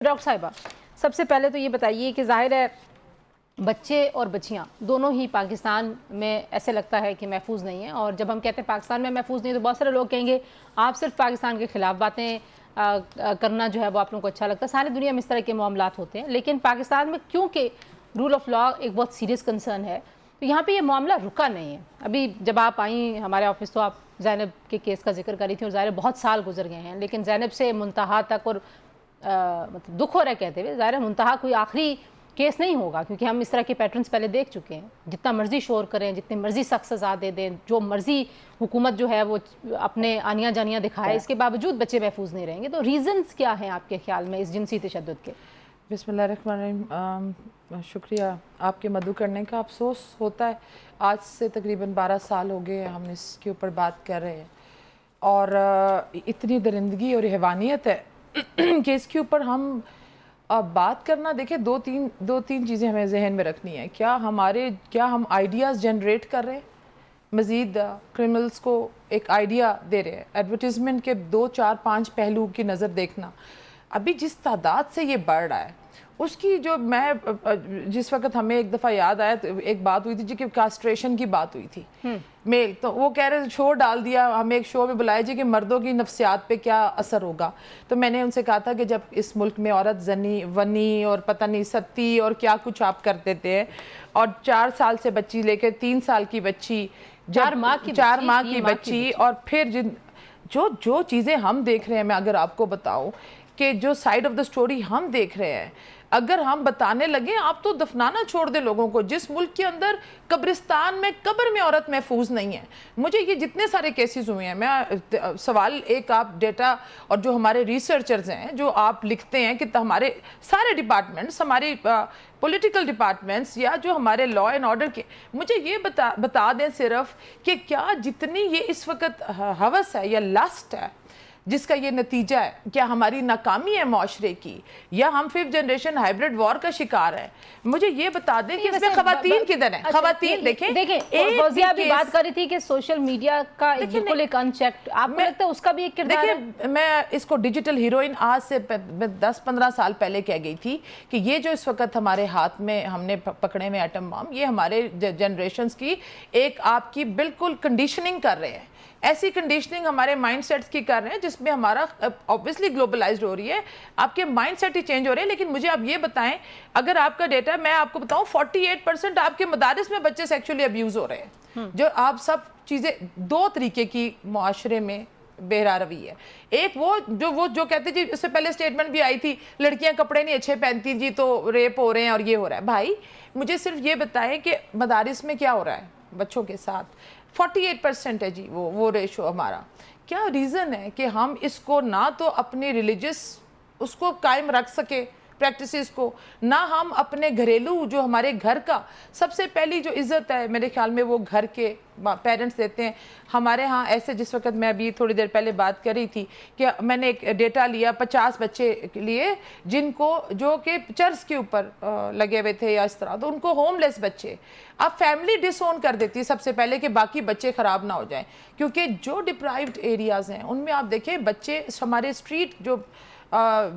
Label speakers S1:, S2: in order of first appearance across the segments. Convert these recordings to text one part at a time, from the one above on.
S1: Doctor صاحبہ، سب سے پہلے تو یہ بتائیے کہ ظاہر ہے بچے اور بچیاں دونوں ہی پاکستان میں ایسے لگتا ہے کہ محفوظ نہیں ہیں، اور جب ہم کہتے ہیں پاکستان میں محفوظ نہیں تو بہت سارے لوگ کہیں گے آپ صرف پاکستان کے خلاف باتیں کرنا جو ہے وہ آپ لوگوں کو اچھا لگتا ہے۔ ساری دنیا میں اس طرح کے معاملات ہوتے ہیں، لیکن پاکستان میں کیونکہ رول آف لا ایک بہت سیریس کنسرن ہے تو یہاں پہ یہ معاملہ رکا نہیں ہے۔ ابھی جب آپ آئیں ہمارے آفس تو آپ زینب کے کیس کا ذکر کری تھی، اور ظاہر بہت سال گزر گئے ہیں، لیکن زینب سے منتہا تک اور مطلب دکھ ہو رہا ہے کہتے ہوئے، ظاہر ہے منتہا کوئی آخری کیس نہیں ہوگا، کیونکہ ہم اس طرح کے پیٹرنز پہلے دیکھ چکے ہیں۔ جتنا مرضی شور کریں، جتنی مرضی سخت سزا دے دیں، جو مرضی حکومت جو ہے وہ اپنے آنیاں جانیاں دکھائے، اس کے باوجود بچے محفوظ نہیں رہیں گے۔ تو ریزنز کیا ہیں آپ کے خیال میں اس جنسی تشدد کے؟
S2: بسم اللہ الرحمن الرحیم۔ شکریہ آپ کے مدعو کرنے کا۔ افسوس ہوتا ہے آج سے تقریباً 12 سال ہو گئے ہم اس کے اوپر بات کر رہے ہیں، اور اتنی درندگی اور حیوانیت ہے کہ اس کے اوپر ہم بات کرنا، دیکھیں دو تین چیزیں ہمیں ذہن میں رکھنی ہے۔ کیا ہم آئیڈیاز جنریٹ کر رہے ہیں، مزید کرمنلز کو ایک آئیڈیا دے رہے ہیں؟ ایڈورٹیزمنٹ کے 2 4 5 پہلو کی نظر دیکھنا۔ ابھی جس تعداد سے یہ بڑھ رہا ہے اس کی جس وقت ہمیں ایک دفعہ یاد آیا تو ایک بات ہوئی تھی کہ کاسٹریشن کی بات ہوئی تھی میل، تو وہ کہہ رہے شو ڈال دیا، ہمیں ایک شو میں بلایا جی کہ مردوں کی نفسیات پہ کیا اثر ہوگا۔ تو میں نے ان سے کہا تھا کہ جب اس ملک میں عورت زنی ونی اور پتہ نہیں ستی اور کیا کچھ آپ کر دیتے ہیں، اور 4 سال سے بچی لے کے 3 سال کی بچی، 4 ماہ کی بچی، اور پھر جو چیزیں ہم دیکھ رہے ہیں، میں اگر آپ کو بتاؤں کہ جو سائیڈ آف دا سٹوری ہم دیکھ رہے ہیں، اگر ہم بتانے لگیں آپ تو دفنانا چھوڑ دیں لوگوں کو۔ جس ملک کے اندر قبرستان میں قبر میں عورت محفوظ نہیں ہے، مجھے یہ جتنے سارے کیسز ہوئے ہیں، میں سوال ایک آپ ڈیٹا اور جو ہمارے ریسرچرز ہیں جو آپ لکھتے ہیں کہ ہمارے سارے ڈپارٹمنٹس، ہماری پولیٹیکل ڈپارٹمنٹس یا جو ہمارے لا اینڈ آرڈر کے، مجھے یہ بتا دیں صرف کہ کیا جتنی یہ اس وقت ہوس ہے یا لسٹ ہے جس کا یہ نتیجہ ہے، کیا ہماری ناکامی ہے معاشرے کی، یا ہم 5th جنریشن ہائبرڈ وار کا شکار ہے؟ مجھے یہ بتا دیں کہ اس میں خواتین کدھر ہیں؟ خواتین دیکھیں
S1: فوزیہ بھی بات کر رہی تھی کہ سوشل میڈیا کا بالکل ایک انچیکڈ، آپ کو لگتا ہے اس کا بھی ایک کردار ہے؟
S2: دیکھیں میں اس کو ڈیجیٹل ہیروئن آج سے 10-15 سال پہلے کہہ گئی تھی کہ یہ جو اس وقت ہمارے ہاتھ میں ہم نے پکڑے میں ایٹم بم، یہ ہمارے جنریشنز کی ایک آپ کی بالکل کنڈیشننگ کر رہے ہیں۔ ایسی کنڈیشننگ ہمارے مائنڈ سیٹس کی کر رہے ہیں جس میں ہمارا obviously گلوبلائزڈ ہو رہی ہے، آپ کے مائنڈ سیٹ ہی چینج ہو رہے ہیں۔ لیکن مجھے آپ یہ بتائیں، اگر آپ کا ڈیٹا میں آپ کو بتاؤں 48% آپ کے مدارس میں بچے سیکچولی ابیوز ہو رہے ہیں، جو آپ سب چیزیں 2 طریقے کی معاشرے میں بہرا روی ہے۔ ایک جو کہتے جی، اس سے پہلے سٹیٹمنٹ بھی آئی تھی لڑکیاں کپڑے نہیں اچھے پہنتی جی تو ریپ ہو رہے ہیں اور یہ ہو رہا ہے۔ بھائی مجھے صرف یہ بتائیں کہ مدارس میں کیا ہو رہا ہے بچوں کے ساتھ؟ 48% ہے جی وہ ریشو ہمارا۔ کیا ریزن ہے کہ ہم اس کو نہ تو اپنی ریلیجس اس کو قائم رکھ سکے پریکٹسز کو، نہ ہم اپنے گھریلو جو ہمارے گھر کا سب سے پہلی جو عزت ہے میرے خیال میں وہ گھر کے پیرنٹس دیتے ہیں۔ ہمارے ہاں ایسے جس وقت میں ابھی تھوڑی دیر پہلے بات کر رہی تھی کہ میں نے ایک ڈیٹا لیا 50 بچے لیے جن کو جو کہ چرچ کے اوپر لگے ہوئے تھے یا اس طرح، تو ان کو ہوم لیس بچے، اب فیملی ڈس اون کر دیتی ہے سب سے پہلے کہ باقی بچے خراب نہ ہو جائیں، کیونکہ جو ڈپرائیوڈ ایریاز ہیں ان میں آپ دیکھیں بچے ہمارے اسٹریٹ جو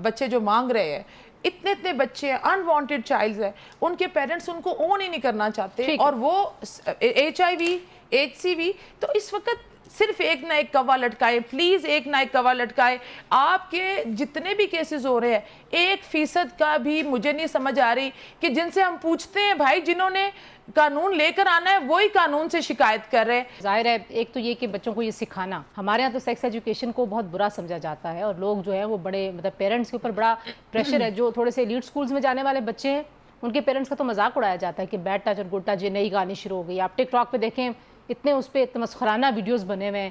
S2: بچے جو مانگ رہے ہیں، اتنے بچے ہیں انوانٹیڈ چائلڈز ہیں، ان کے پیرنٹس ان کو اون ہی نہیں کرنا چاہتے، اور وہ HIV HCV، تو اس وقت صرف ایک نہ ایک کوا لٹکائے، پلیز ایک نہ ایک کوا لٹکائے۔ آپ کے جتنے بھی کیسز ہو رہے ہیں 1% کا بھی مجھے نہیں سمجھ آ رہی کہ جن سے ہم پوچھتے ہیں بھائی جنہوں نے قانون لے کر آنا ہے وہی قانون سے شکایت کر رہے ہیں۔
S1: ظاہر ہے ایک تو یہ کہ بچوں کو یہ سکھانا، ہمارے ہاں تو سیکس ایجوکیشن کو بہت برا سمجھا جاتا ہے، اور لوگ جو ہیں وہ بڑے مطلب پیرنٹس کے اوپر بڑا پریشر ہے، جو تھوڑے سے ایلیٹ سکولز میں جانے والے بچے ہیں ان کے پیرنٹس کا تو مذاق اڑایا جاتا ہے کہ بیڈ ٹچ اور گڈ ٹچ یہ نئی کہانی شروع ہو گئی۔ آپ ٹک ٹاک پہ دیکھیں اتنے اس پہ تمسخرانہ ویڈیوز بنے ہوئے ہیں،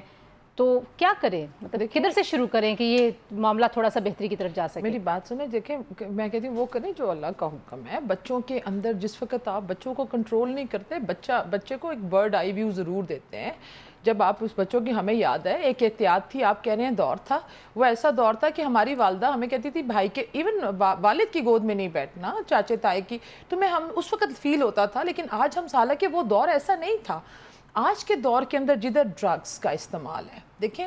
S1: تو کیا کریں، مطلب کدھر سے شروع کریں کہ یہ معاملہ تھوڑا سا بہتری کی طرف جا سکے؟
S2: میری بات سنیں، دیکھیں میں کہتی ہوں وہ کریں جو اللہ کا حکم ہے۔ بچوں کے اندر جس وقت آپ بچوں کو کنٹرول نہیں کرتے، بچے کو ایک برڈ آئی ویو ضرور دیتے ہیں۔ جب آپ اس بچوں کی، ہمیں یاد ہے ایک احتیاط تھی، آپ کہہ رہے ہیں دور تھا، وہ ایسا دور تھا کہ ہماری والدہ ہمیں کہتی تھی بھائی کے ایون والد کی گود میں نہیں بیٹھنا، چاچے تائے کی، تو ہم اس وقت فیل ہوتا تھا۔ لیکن آج ہم حالانکہ وہ دور ایسا نہیں تھا، آج کے دور کے اندر جدھر ڈرگز کا استعمال ہے، دیکھیں